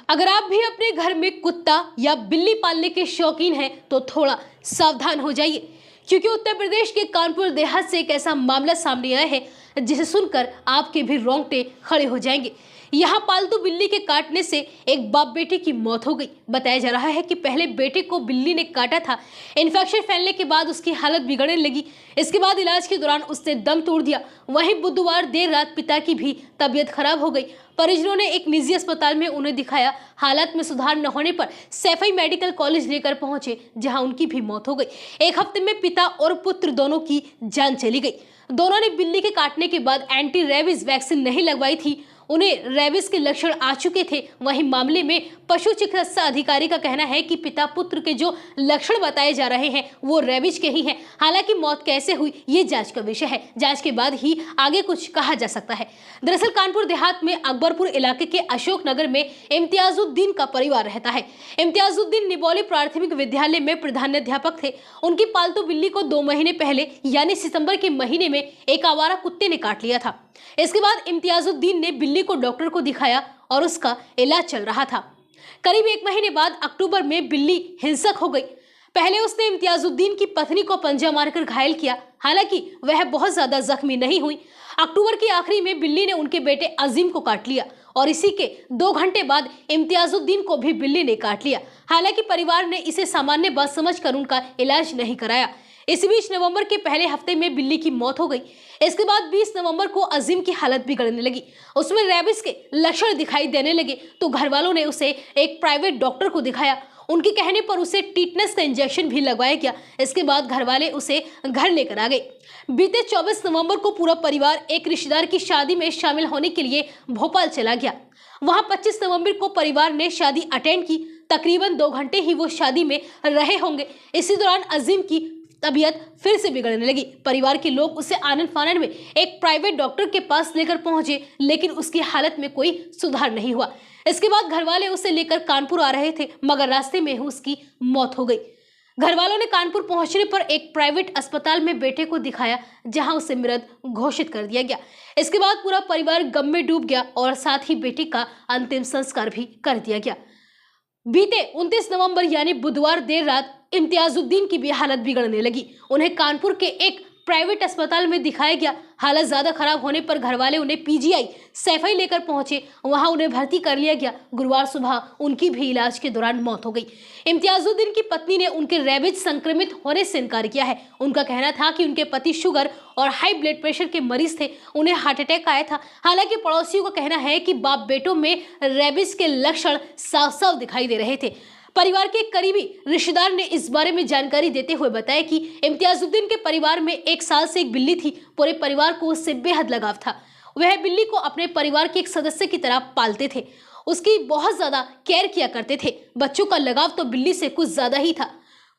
अगर आप भी अपने घर में कुत्ता या बिल्ली पालने के शौकीन हैं तो थोड़ा सावधान हो जाइए, क्योंकि उत्तर प्रदेश के कानपुर देहात से एक ऐसा मामला सामने आया है जिसे सुनकर आपके भी रोंगटे खड़े हो जाएंगे। यहाँ पालतू बिल्ली के काटने से एक बाप बेटे की मौत हो गई। बताया जा रहा है कि पहले बेटे को बिल्ली ने काटा था। इन्फेक्शन फैलने के बाद उसकी हालत बिगड़ने लगी। इसके बाद इलाज के दौरान उसने दम तोड़ दिया। वहीं बुधवार देर रात पिता की भी तबीयत खराब हो गई। परिजनों ने एक निजी अस्पताल में उन्हें दिखाया। हालत में सुधार न होने पर सैफई मेडिकल कॉलेज लेकर पहुंचे, जहां उनकी भी मौत हो गई। एक हफ्ते में पिता और पुत्र दोनों की जान चली गई। दोनों ने बिल्ली के काटने के बाद एंटी रेबीज वैक्सीन नहीं लगवाई थी। उन्हें रेबीज के लक्षण आ चुके थे। वहीं मामले में पशु चिकित्सा अधिकारी का कहना है कि पिता पुत्र के जो लक्षण बताए जा रहे हैं वो रेबीज के ही हैं। हालांकि मौत कैसे हुई ये जांच का विषय है। जांच के बाद ही आगे कुछ कहा जा सकता है। दरअसल कानपुर देहात में अकबरपुर इलाके के अशोक नगर में इम्तियाजुद्दीन का परिवार रहता है। इम्तियाजुद्दीन निबोली प्राथमिक विद्यालय में प्रधानाध्यापक थे। उनकी पालतू बिल्ली को 2 महीने पहले यानी सितंबर के महीने में एक आवारा कुत्ते ने काट लिया था। इसके बाद इम्तियाजुद्दीन ने बिल्ली को डॉक्टर को दिखाया और उसका इलाज चल रहा था। करीब 1 महीने बाद अक्टूबर में बिल्ली हिंसक हो गई। पहले उसने इम्तियाजुद्दीन की पत्नी को पंजा मारकर घायल किया। हालांकि वह बहुत ज्यादा जख्मी नहीं हुई। अक्टूबर के आखिरी में बिल्ली ने उनके बेटे अजीम को काट लिया और इसी के 2 घंटे बाद इम्तियाजुद्दीन को भी बिल्ली ने काट लिया। हालांकि परिवार ने इसे सामान्य बात समझकर उनका इलाज नहीं कराया। इसी बीच नवंबर के पहले हफ्ते में बिल्ली की मौत हो गई। इसके बाद 20 नवंबर को अजीम की हालत बिगड़ने लगी। उसमें रेबीज के लक्षण दिखाई देने लगे तो घर वालों ने उसे एक प्राइवेट डॉक्टर को दिखाया। उनके कहने पर उसे टीटनेस का इंजेक्शन भी लगवाया गया। इसके बाद घर वाले उसे घर लेकर आ गए। बीते 24 नवंबर को पूरा परिवार एक रिश्तेदार की शादी में शामिल होने के लिए भोपाल चला गया। वहां 25 नवंबर को परिवार ने शादी अटेंड की। तकरीबन 2 घंटे ही वो शादी में रहे होंगे। इसी दौरान अजीम की तबीयत फिर से बिगड़ने लगी। परिवार के लोग उसे आनन फानन में एक प्राइवेट डॉक्टर के पास लेकर पहुंचे, लेकिन उसकी हालत में कोई सुधार नहीं हुआ। इसके बाद घर वाले उसे लेकर कानपुर आ रहे थे, मगर रास्ते में ही उसकी मौत हो गई। घर वालों ने कानपुर पहुंचने पर एक प्राइवेट अस्पताल में बेटे को दिखाया, जहां उसे मृत घोषित कर दिया गया। इसके बाद पूरा परिवार गम में डूब गया और साथ ही बेटे का अंतिम संस्कार भी कर दिया गया। बीते 29 नवंबर यानी बुधवार देर रात इम्तियाजुद्दीन की भी हालत बिगड़ने लगी। उन्हें कानपुर के एक प्राइवेट अस्पताल में दिखाया गया। हालत ज्यादा खराब होने पर घर वाले उन्हें पीजीआई सैफई लेकर पहुंचे। वहां उन्हें भर्ती कर लिया गया। गुरुवार सुबह उनकी भी इलाज के दौरान मौत हो गई। इम्तियाजुद्दीन की पत्नी ने उनके रेबीज संक्रमित होने से इनकार किया है। उनका कहना था कि उनके पति शुगर और हाई ब्लड प्रेशर के मरीज थे, उन्हें हार्ट अटैक आया था। हालांकि पड़ोसियों का कहना है कि बाप बेटों में रेबीज के लक्षण साफ साफ दिखाई दे रहे थे। परिवार के करीबी रिश्तेदार ने इस बारे में जानकारी देते हुए बताया कि इम्तियाजुद्दीन के परिवार में 1 साल से एक बिल्ली थी। पूरे परिवार को उससे बेहद लगाव था। वह बिल्ली को अपने परिवार के एक सदस्य की तरह पालते थे। उसकी बहुत ज्यादा केयर किया करते थे। बच्चों का लगाव तो बिल्ली से कुछ ज्यादा ही था।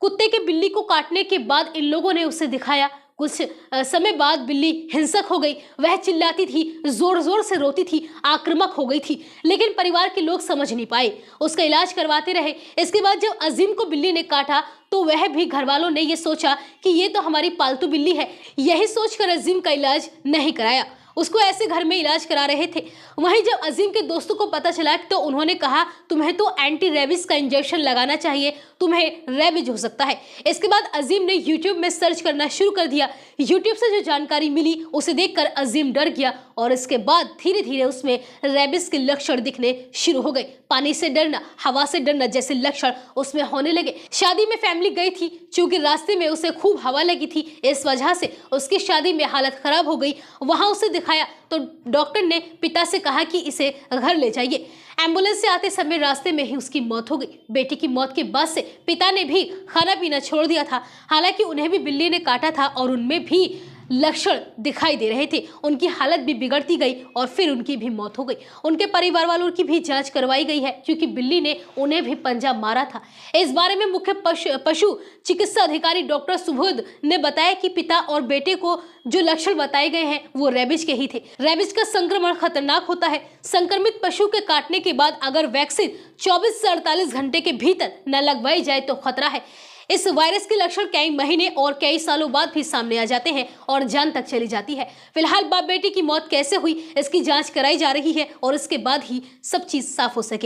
कुत्ते के बिल्ली को काटने के बाद इन लोगों ने उसे दिखाया। कुछ समय बाद बिल्ली हिंसक हो गई। वह चिल्लाती थी, जोर जोर से रोती थी, आक्रामक हो गई थी, लेकिन परिवार के लोग समझ नहीं पाए। उसका इलाज करवाते रहे। इसके बाद जब अजीम को बिल्ली ने काटा तो वह भी घर वालों ने ये सोचा कि ये तो हमारी पालतू बिल्ली है। यही सोचकर अजीम का इलाज नहीं कराया। उसको ऐसे घर में इलाज करा रहे थे। वहीं जब अजीम के दोस्तों को पता चला तो उन्होंने कहा, तुम्हें तो एंटी रेबीज का इंजेक्शन लगाना चाहिए, तुम्हें रेबीज हो सकता है। इसके बाद अजीम ने यूट्यूब में सर्च करना शुरू कर दिया। यूट्यूब से जो जानकारी मिली उसे देखकर अजीम डर गया और इसके बाद धीरे धीरे उसमें रेबीज के लक्षण दिखने शुरू हो गए। पानी से डरना, हवा से डरना जैसे लक्षण उसमें होने लगे। शादी में फैमिली गई थी, चूंकि रास्ते में उसे खूब हवा लगी थी, इस वजह से उसकी शादी में हालत खराब हो गई। वहां उसे दिखाया तो डॉक्टर ने पिता से कहा कि इसे घर ले जाइए। एम्बुलेंस से आते समय रास्ते में ही उसकी मौत हो गई। बेटी की मौत के बाद से पिता ने भी खाना पीना छोड़ दिया था। हालांकि उन्हें भी बिल्ली ने काटा था और उनमें भी लक्षण दिखाई दे रहे थे। उनकी हालत भी बिगड़ती गई और फिर उनकी भी मौत हो गई। उनके परिवार वालों की भी जांच करवाई गई है, क्योंकि बिल्ली ने उन्हें भी पंजा मारा था। इस बारे में मुख्य पशु चिकित्सा अधिकारी डॉक्टर सुबोध ने बताया कि पिता और बेटे को जो लक्षण बताए गए हैं वो रेबीज के ही थे। रेबीज का संक्रमण खतरनाक होता है। संक्रमित पशु के काटने के बाद अगर वैक्सीन 24 से 48 घंटे के भीतर न लगवाई जाए तो खतरा है। इस वायरस के लक्षण कई महीने और कई सालों बाद भी सामने आ जाते हैं और जान तक चली जाती है। फिलहाल बाप बेटे की मौत कैसे हुई इसकी जांच कराई जा रही है और इसके बाद ही सब चीज साफ हो सकेगी।